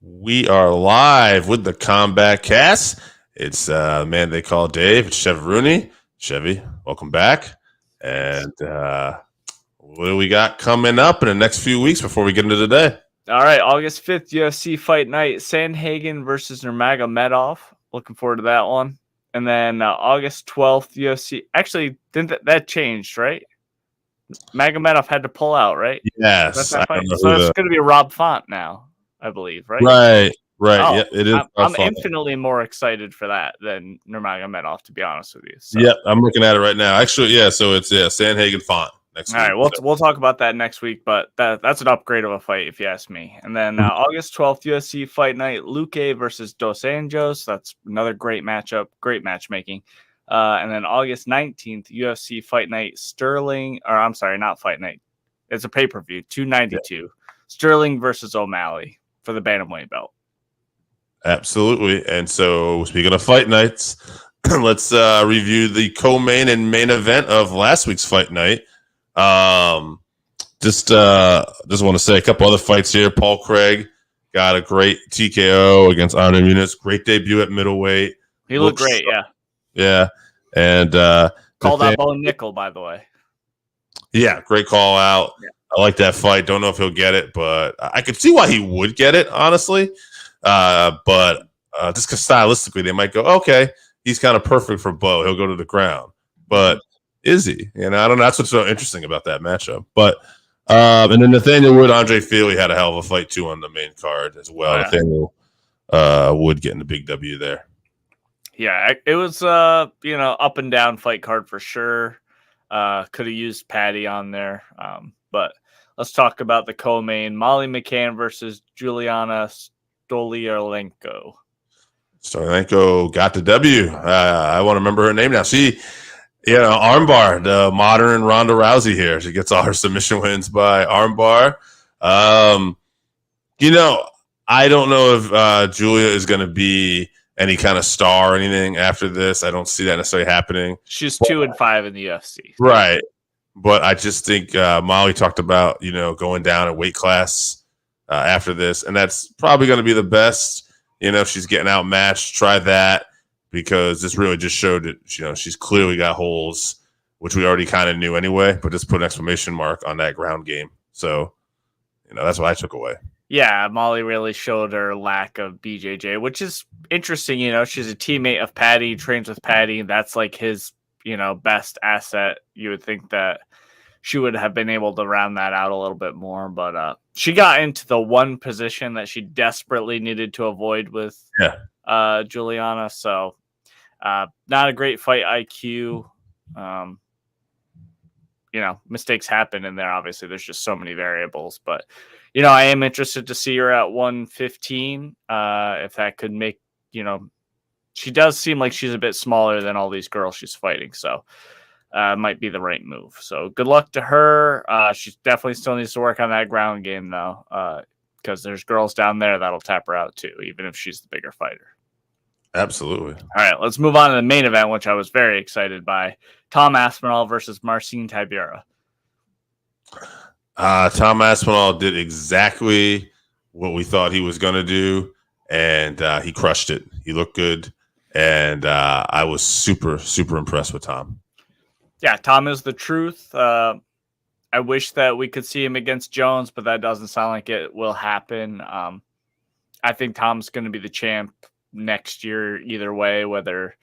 We are live with the Combatcast. It's man they call Dave. It's Chevy Rooney. Chevy, welcome back. And what do we got coming up in the next few weeks before we get into today? All right, August 5th, UFC Fight Night, Sandhagen versus Nurmagomedov. Looking forward to that one. And then August 12th, UFC. Actually, didn't that changed, right? Magomedov had to pull out, right? Yes. So it's going to be Rob Font now, I believe, right? Right. Oh, Yep, it is. I'm infinitely more excited for that than Nurmagomedov, to be honest with you. So. Yep, I'm looking at it right now. Actually, yeah, so it's Sandhagen Font. Next All right, we'll talk about that next week, but that's an upgrade of a fight, if you ask me. And then August 12th, UFC Fight Night, Luque versus Dos Anjos. That's another great matchup, great matchmaking. And then August 19th, UFC Fight Night, Sterling, or I'm sorry, not Fight Night. It's a pay-per-view, 292. Yeah. Sterling versus O'Malley for the bantamweight belt. Absolutely. And so, speaking of fight nights, let's review the co-main and main event of last week's fight night. Just want to say a couple other fights here. Paul Craig got a great TKO against Arnaud Muniz. Great debut at middleweight. He looked great, yeah. Yeah. And called out Bo Nickel, by the way. Yeah, great call out. Yeah. I like that fight. Don't know if he'll get it, but I could see why he would get it, honestly. But just because stylistically they might go, okay, he's kind of perfect for Bo. He'll go to the ground. But is he? You know, I don't know. That's what's so interesting about that matchup. But and then Nathaniel Wood, Andre Feely had a hell of a fight too on the main card as well. Yeah. Nathaniel Wood getting the big W there. Yeah, it was up and down fight card for sure. Could have used Patty on there. But let's talk about the co-main. Molly McCann versus Juliana Stoliarenko. Stoliarenko got the W. I want to remember her name now. She, armbar, the modern Ronda Rousey here. She gets all her submission wins by armbar. I don't know if Julia is going to be any kind of star or anything after this. I don't see that necessarily happening. She's 2-5 in the UFC. Right. But I just think Molly talked about, going down a weight class after this. And that's probably going to be the best. She's getting outmatched. Try that, because this really just showed that, she's clearly got holes, which we already kind of knew anyway, but just put an exclamation mark on that ground game. So, that's what I took away. Yeah, Molly really showed her lack of BJJ, which is interesting. She's a teammate of Patty, trains with Patty. That's like his, best asset. You would think that she would have been able to round that out a little bit more, but she got into the one position that she desperately needed to avoid with Juliana. So not a great fight IQ. Mistakes happen in there. Obviously, there's just so many variables, but I am interested to see her at 115. If that could make, she does seem like she's a bit smaller than all these girls she's fighting. So might be the right move. So good luck to her. She definitely still needs to work on that ground game though. Because there's girls down there that'll tap her out too, even if she's the bigger fighter. Absolutely. All right, let's move on to the main event, which I was very excited by. Tom Aspinall versus Marcin Tybura. Tom Aspinall did exactly what we thought he was going to do, and he crushed it. He looked good, and I was super, super impressed with Tom. Yeah, Tom is the truth. I wish that we could see him against Jones, but that doesn't sound like it will happen. I think Tom's going to be the champ next year either way, whether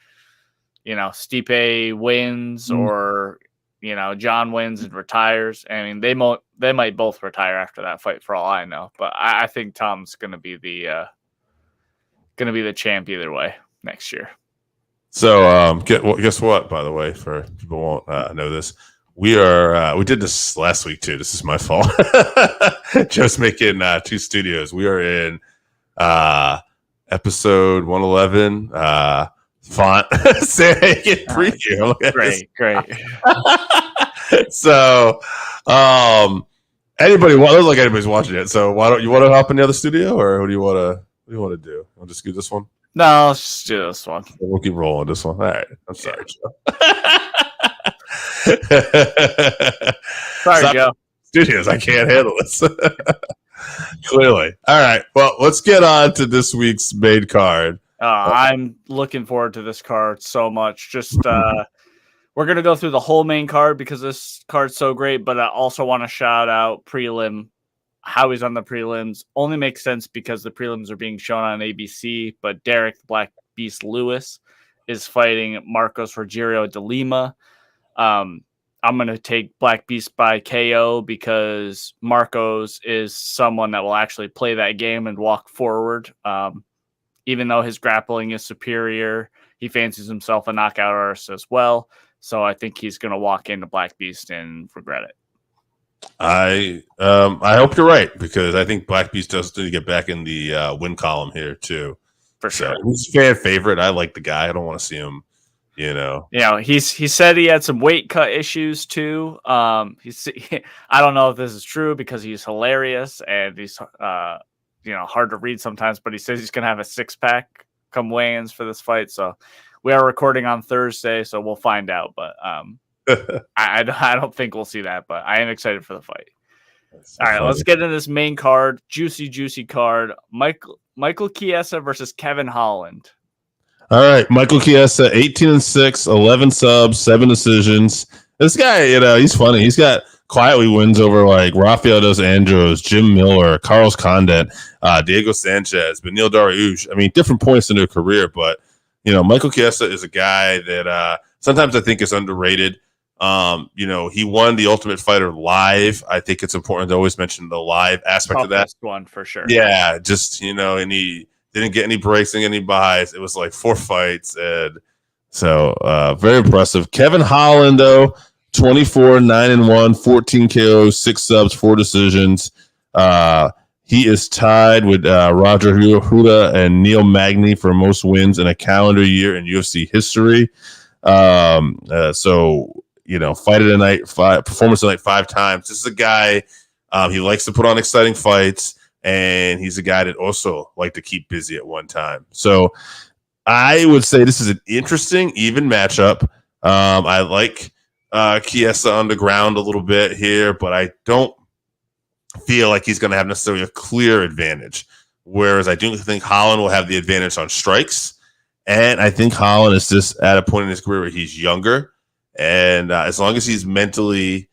Stipe wins or John wins and retires. I mean, they might both retire after that fight for all I know, but I think Tom's going to be the champ either way next year. So guess what, by the way, for people who won't know this, we did this last week too. This is my fault. Just making two studios. We are in episode 111, Font Sandhagen preview. Great. So, looks like anybody's watching it. So, why don't you want to hop in the other studio, or what do you want to do? I'll just do this one. No, let's just do this one. We'll keep rolling this one. All right. I'm sorry, Joe. Sorry, Joe. Studios, I can't handle this. Clearly. All right. Well, let's get on to this week's main card. I'm looking forward to this card so much. Just we're gonna go through the whole main card because this card's so great. But I also want to shout out prelim. How he's on the prelims only makes sense because the prelims are being shown on ABC. But Derek the Black Beast Lewis is fighting Marcos Rogerio de Lima. I'm going to take Black Beast by KO because Marcos is someone that will actually play that game and walk forward. Even though his grappling is superior, he fancies himself a knockout artist as well. So I think he's going to walk into Black Beast and regret it. I hope you're right because I think Black Beast does need to get back in the win column here too. For sure. So he's a fan favorite. I like the guy. I don't want to see him, he said he had some weight cut issues too. I don't know if this is true because he's hilarious and he's hard to read sometimes, but he says he's gonna have a 6-pack come weigh-ins for this fight. So we are recording on Thursday, so we'll find out. But I don't think we'll see that, but I am excited for the fight. All right, let's get into this main card. Juicy card. Michael Chiesa versus Kevin Holland. All right, Michael Chiesa, 18-6, 11 subs, 7 decisions. This guy, he's funny. He's got quietly wins over like Rafael dos Anjos, Jim Miller, Carlos Condit, Diego Sanchez, Beneil Dariush. I mean, different points in their career, but Michael Chiesa is a guy that sometimes I think is underrated. He won the Ultimate Fighter live. I think it's important to always mention the live aspect of that. One for sure. Yeah, just and he didn't get any breaks, didn't get any buys. It was like 4 fights, and so very impressive. Kevin Holland though, 24-9-1, 14 KOs, 6 subs, 4 decisions. He is tied with Roger Huda and Neil Magny for most wins in a calendar year in UFC history. Fight of the night, performance of the night 5 times. This is a guy, he likes to put on exciting fights, and he's a guy that also like to keep busy at one time. So I would say this is an interesting, even matchup. I like Chiesa on the ground a little bit here, but I don't feel like he's going to have necessarily a clear advantage. Whereas I do think Holland will have the advantage on strikes. And I think Holland is just at a point in his career where he's younger. And as long as he's mentally,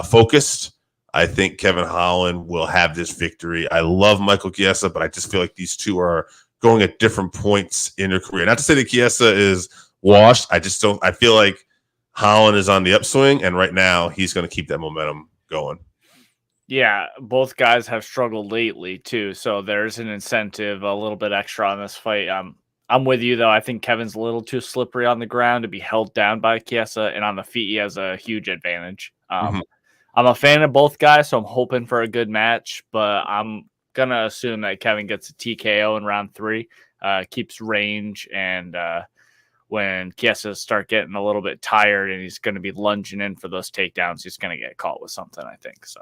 focused, I think Kevin Holland will have this victory. I love Michael Chiesa, but I just feel like these two are going at different points in their career. Not to say that Chiesa is washed. I feel like Holland is on the upswing, and right now he's going to keep that momentum going. Yeah, both guys have struggled lately too, so there's an incentive, a little bit extra on this fight. I'm with you though. I think Kevin's a little too slippery on the ground to be held down by Chiesa, and on the feet he has a huge advantage. I'm a fan of both guys, so I'm hoping for a good match, but I'm gonna assume that Kevin gets a TKO in round 3, keeps range, and when Chiesa start getting a little bit tired and he's going to be lunging in for those takedowns, he's going to get caught with something, I think. So,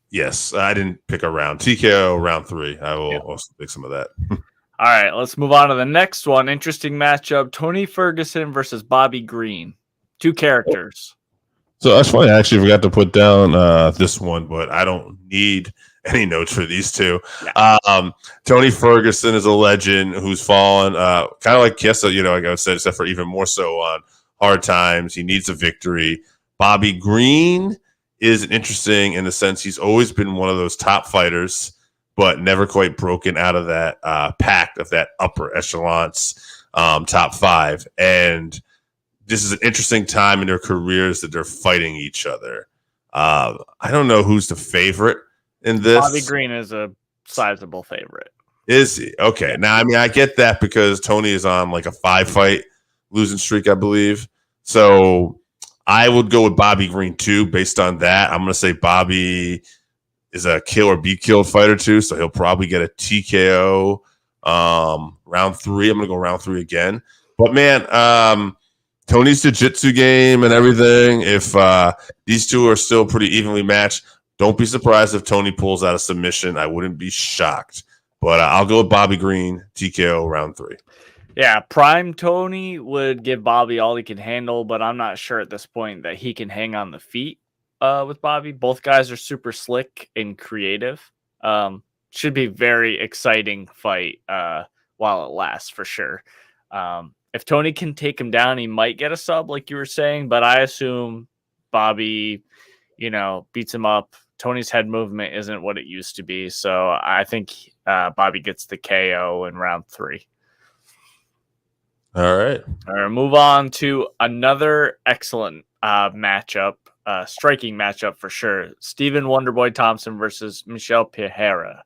yes, I didn't pick a round. TKO round 3. I will also pick some of that. All right, let's move on to the next one. Interesting matchup. Tony Ferguson versus Bobby Green. 2 characters. So that's funny. I actually forgot to put down this one, but I don't need any notes for these two. Yeah. Tony Ferguson is a legend who's fallen, kind of like Chiesa, like I said, except for even more so on hard times. He needs a victory. Bobby Green is interesting in the sense he's always been one of those top fighters, but never quite broken out of that pact of that upper echelons top 5. And this is an interesting time in their careers that they're fighting each other. I don't know who's the favorite in this. Bobby Green is a sizable favorite. Is he? Okay. Now, I mean, I get that because Tony is on like a 5-fight losing streak, I believe. So I would go with Bobby Green too, based on that. I'm going to say Bobby is a kill or be killed fighter too, so he'll probably get a TKO round 3. I'm going to go round 3 again. But man, Tony's jiu-jitsu game and everything, if these two are still pretty evenly matched, don't be surprised if Tony pulls out a submission. I wouldn't be shocked. But I'll go with Bobby Green, TKO round 3. Yeah, prime Tony would give Bobby all he can handle, but I'm not sure at this point that he can hang on the feet with Bobby. Both guys are super slick and creative. Should be very exciting fight while it lasts for sure. If Tony can take him down, he might get a sub, like you were saying, but I assume Bobby, beats him up. Tony's head movement isn't what it used to be, so I think Bobby gets the KO in round 3. All right. Move on to another excellent matchup, striking matchup for sure. Stephen Wonderboy Thompson versus Michel Pereira.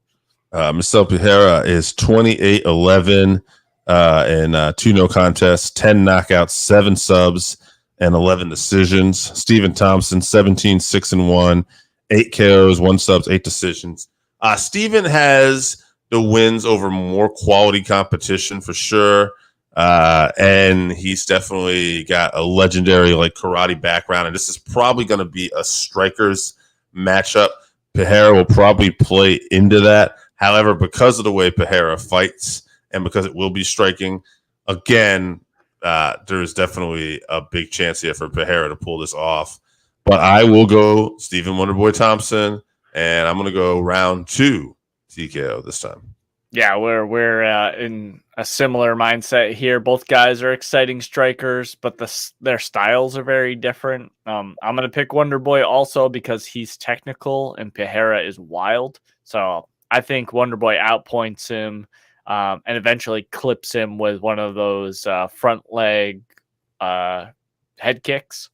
Michel Pereira is 28-11 in 2 no contests, 10 knockouts, 7 subs, and 11 decisions. Stephen Thompson, 17-6-1, 8 KOs, 1 subs, 8 decisions. Stephen has the wins over more quality competition for sure. And he's definitely got a legendary karate background, and this is probably going to be a strikers matchup. Pereira will probably play into that. However, because of the way Pereira fights and because it will be striking, again, there is definitely a big chance here for Pereira to pull this off. But I will go Stephen Wonderboy Thompson, and I'm going to go round 2 TKO this time. Yeah, we're in a similar mindset here. Both guys are exciting strikers, but their styles are very different. I'm going to pick Wonderboy also because he's technical and Pereira is wild. So I think Wonderboy outpoints him and eventually clips him with one of those front leg head kicks.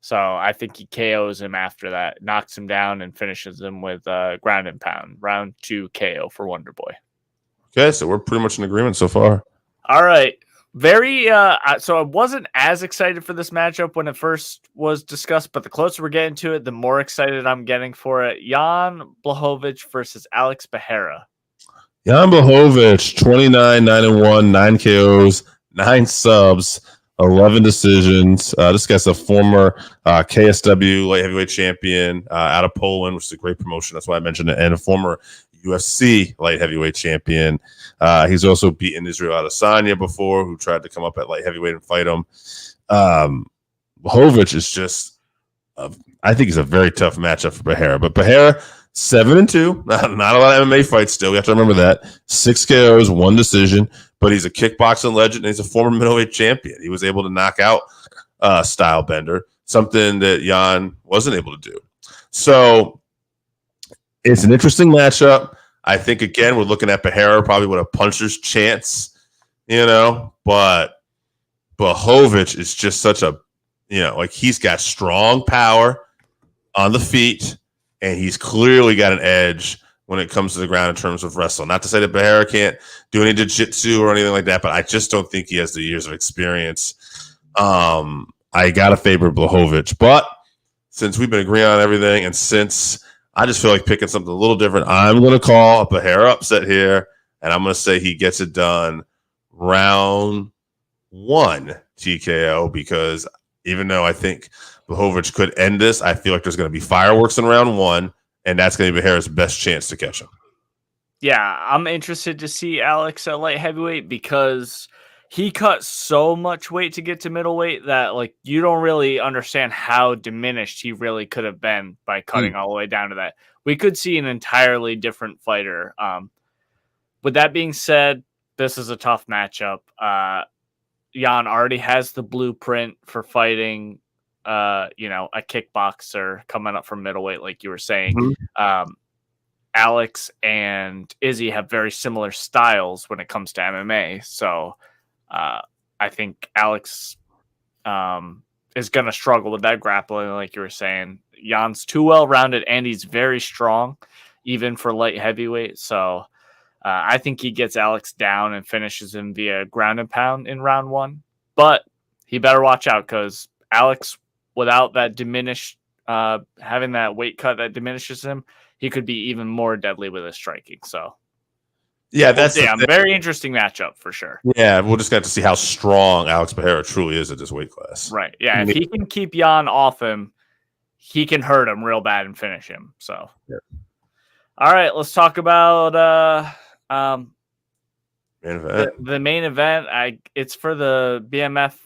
So I think he KOs him after that, knocks him down, and finishes him with ground and pound. Round 2 KO for Wonderboy. Okay, so we're pretty much in agreement so far. All right. So I wasn't as excited for this matchup when it first was discussed, but the closer we're getting to it, the more excited I'm getting for it. Jan Blachowicz versus Alex Pereira. Jan Blachowicz, 29-9-1, 9 KOs, 9 subs, 11 decisions. This guy's a former KSW light heavyweight champion out of Poland, which is a great promotion. That's why I mentioned it. And a former UFC light heavyweight champion. He's also beaten Israel Adesanya before, who tried to come up at light heavyweight and fight him. Blachowicz is just, I think he's a very tough matchup for Pereira. But Pereira, 7-2, not a lot of MMA fights still. We have to remember that. 6 KOs, 1 decision. But he's a kickboxing legend, and he's a former middleweight champion. He was able to knock out Stylebender, something that Jan wasn't able to do. So it's an interesting matchup. I think, again, we're looking at Pereira probably with a puncher's chance, but Blachowicz is just such a, he's got strong power on the feet, and he's clearly got an edge when it comes to the ground in terms of wrestling. Not to say that Pereira can't do any jiu-jitsu or anything like that, but I just don't think he has the years of experience. I got to favor Blachowicz, but since we've been agreeing on everything, and since I just feel like picking something a little different, I'm going to call a Pereira upset here, and I'm going to say he gets it done round 1 TKO, because even though I think Blachowicz could end this, I feel like there's going to be fireworks in round 1, and that's going to be Pereira's best chance to catch him. Yeah, I'm interested to see Alex at light heavyweight because he cut so much weight to get to middleweight that you don't really understand how diminished he really could have been by cutting all the way down to that. We could see an entirely different fighter. With that being said, this is a tough matchup. Jan already has the blueprint for fighting, a kickboxer coming up from middleweight, like you were saying. Mm-hmm. Alex and Izzy have very similar styles when it comes to MMA. So I think Alex is going to struggle with that grappling, like you were saying. Jan's too well-rounded, and he's very strong, even for light heavyweight. So I think he gets Alex down and finishes him via ground and pound in round 1. But he better watch out, because Alex, without that diminished, having that weight cut that diminishes him, he could be even more deadly with his striking. So, yeah, that's a very interesting matchup for sure. Yeah, we'll just get to see how strong Alex Pereira truly is at this weight class. Right. Yeah, if he can keep Jan off him, he can hurt him real bad and finish him. So, yeah. All right, let's talk about main event. The main event. It's for the BMF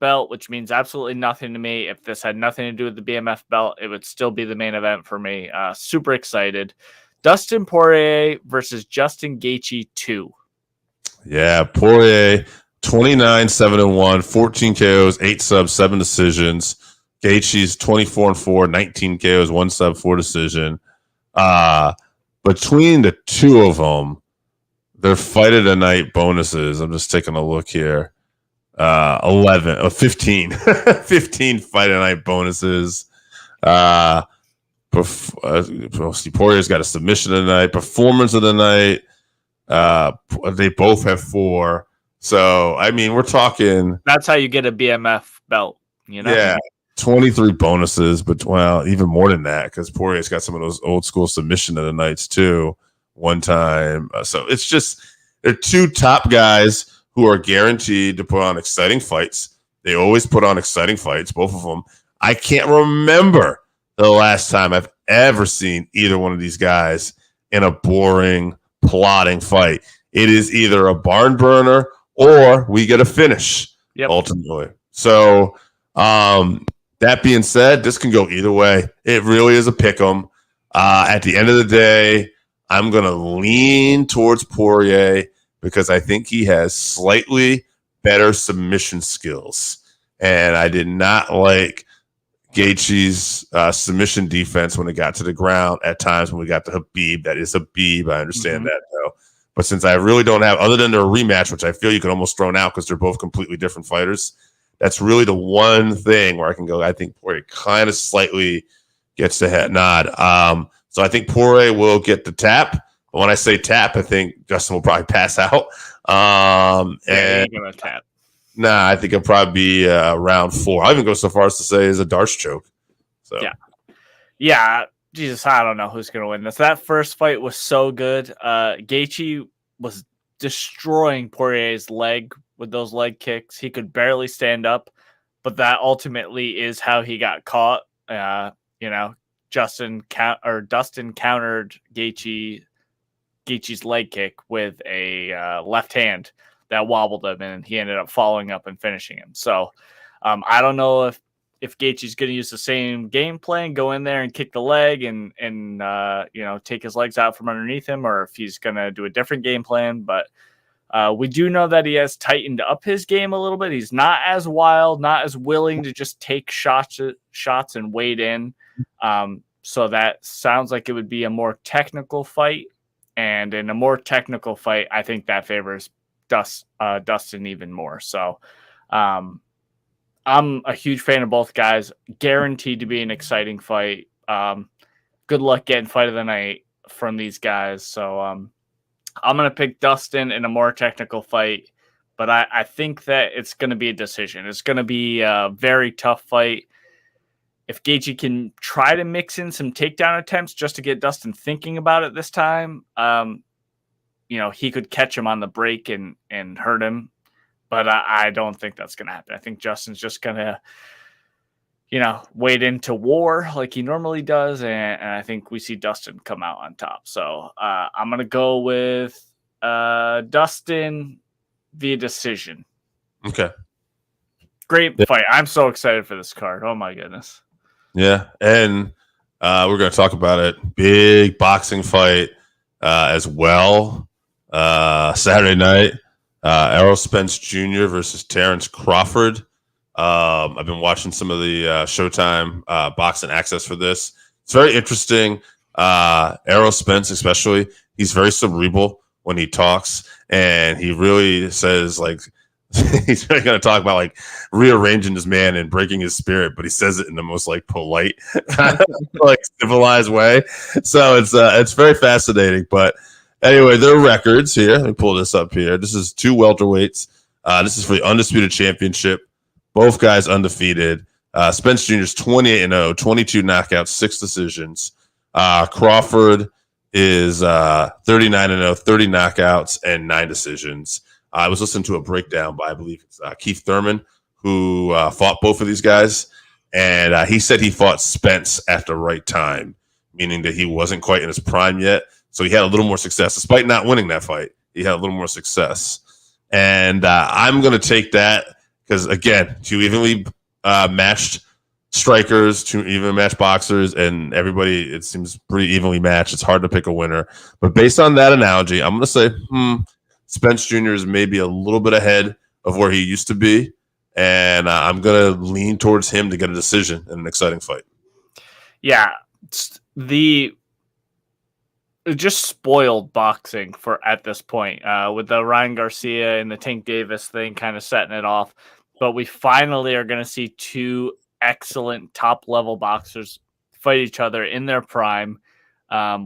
belt, which means absolutely nothing to me. If this had nothing to do with the BMF belt, it would still be the main event for me. Super excited. Dustin Poirier versus Justin Gaethje 2. Yeah, Poirier, 29-7-1, 14 KOs, 8 subs, 7 decisions. Gaethje's 24-4, 19 KOs, 1 sub, 4 decision. Between the two of them, their fight of the night bonuses, I'm just taking a look here. 15 fight of the night bonuses. Poirier's got a submission of the night, performance of the night. They both have 4. So, I mean, we're talking. That's how you get a BMF belt, you know? Yeah, 23 bonuses, but well, even more than that because Poirier's got some of those old school submission of the nights too. One time, so it's just they're two top guys who are guaranteed to put on exciting fights. They always put on exciting fights, both of them. I can't remember the last time I've ever seen either one of these guys in a boring, plodding fight. It is either a barn burner or we get a finish, ultimately. So, that being said, this can go either way. It really is a pick 'em. At the end of the day, I'm going to lean towards Poirier because I think he has slightly better submission skills. And I did not like Gaethje's submission defense when it got to the ground at times when we got to Habib. That is Habib. I understand that, though. But since I really don't have, other than their rematch, which I feel you could almost throw out because they're both completely different fighters, that's really the one thing where I can go, I think Poirier kind of slightly gets the head nod. So I think Poirier will get the tap. But when I say tap, I think Justin will probably pass out. And gonna tap. Nah, I think it'll probably be round 4. I'll even go so far as to say is a Darce choke. So yeah. Jesus, I don't know who's gonna win this. That first fight was so good. Gaethje was destroying Poirier's leg with those leg kicks. He could barely stand up, but that ultimately is how he got caught. Dustin countered Gaethje's leg kick with a left hand that wobbled him, and he ended up following up and finishing him. So I don't know if Gaethje's going to use the same game plan, go in there and kick the leg and take his legs out from underneath him, or if he's going to do a different game plan. But we do know that he has tightened up his game a little bit. He's not as wild, not as willing to just take shots and wade in. So that sounds like it would be a more technical fight. And in a more technical fight, I think that favors Dustin even more. So I'm a huge fan of both guys. Guaranteed to be an exciting fight. Good luck getting fight of the night from these guys. So I'm going to pick Dustin in a more technical fight, but I think that it's going to be a decision. It's going to be a very tough fight. If Gaethje can try to mix in some takedown attempts just to get Dustin thinking about it this time, he could catch him on the break and hurt him. But I don't think that's going to happen. I think Justin's just going to, wade into war like he normally does. And I think we see Dustin come out on top. So I'm going to go with Dustin via decision. Okay. Great fight. I'm so excited for this card. Oh, my goodness. Yeah. And we're going to talk about it. Big boxing fight as well. Saturday night. Errol Spence Jr. versus Terrence Crawford. I've been watching some of the Showtime boxing access for this. It's very interesting. Errol Spence, especially, he's very cerebral when he talks, and he really says he's really going to talk about rearranging his man and breaking his spirit, but he says it in the most polite, kind of civilized way. So it's very fascinating. But anyway, their records here. Let me pull this up here. This is 2 welterweights. This is for the undisputed championship. Both guys undefeated. Spence Jr. is 28-0, 22 knockouts, 6 decisions. Crawford is 39-0, 30 knockouts, and 9 decisions. I was listening to a breakdown by, I believe it's Keith Thurman, who fought both of these guys. And he said he fought Spence at the right time, meaning that he wasn't quite in his prime yet. So he had a little more success. Despite not winning that fight, he had a little more success. And I'm going to take that because, again, 2 evenly matched strikers, 2 even match boxers, and everybody, it seems pretty evenly matched. It's hard to pick a winner. But based on that analogy, I'm going to say Spence Jr. is maybe a little bit ahead of where he used to be. And I'm going to lean towards him to get a decision in an exciting fight. Yeah. Just spoiled boxing for at this point with the Ryan Garcia and the Tank Davis thing kind of setting it off. But we finally are going to see 2 excellent top-level boxers fight each other in their prime,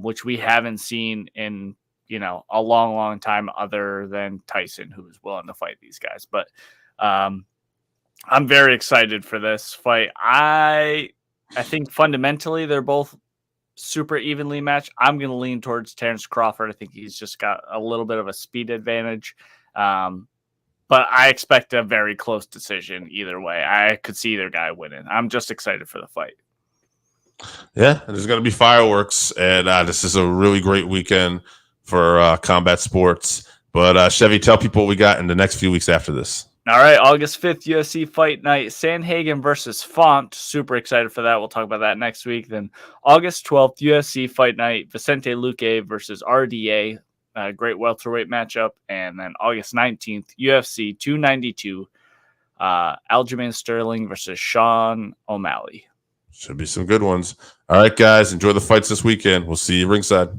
which we haven't seen in, a long, long time other than Tyson, who was willing to fight these guys. But I'm very excited for this fight. I think fundamentally they're both super evenly matched. I'm going to lean towards Terrence Crawford. I think he's just got a little bit of a speed advantage. But I expect a very close decision either way. I could see either guy winning. I'm just excited for the fight. Yeah, there's going to be fireworks, and this is a really great weekend for combat sports. But Chevy, tell people what we got in the next few weeks after this. All right, August 5th, UFC Fight Night, Sandhagen versus Font. Super excited for that. We'll talk about that next week. Then August 12th, UFC Fight Night, Vicente Luque versus RDA. Great welterweight matchup. And then August 19th, UFC 292, Aljamain Sterling versus Sean O'Malley. Should be some good ones. All right, guys, enjoy the fights this weekend. We'll see you ringside.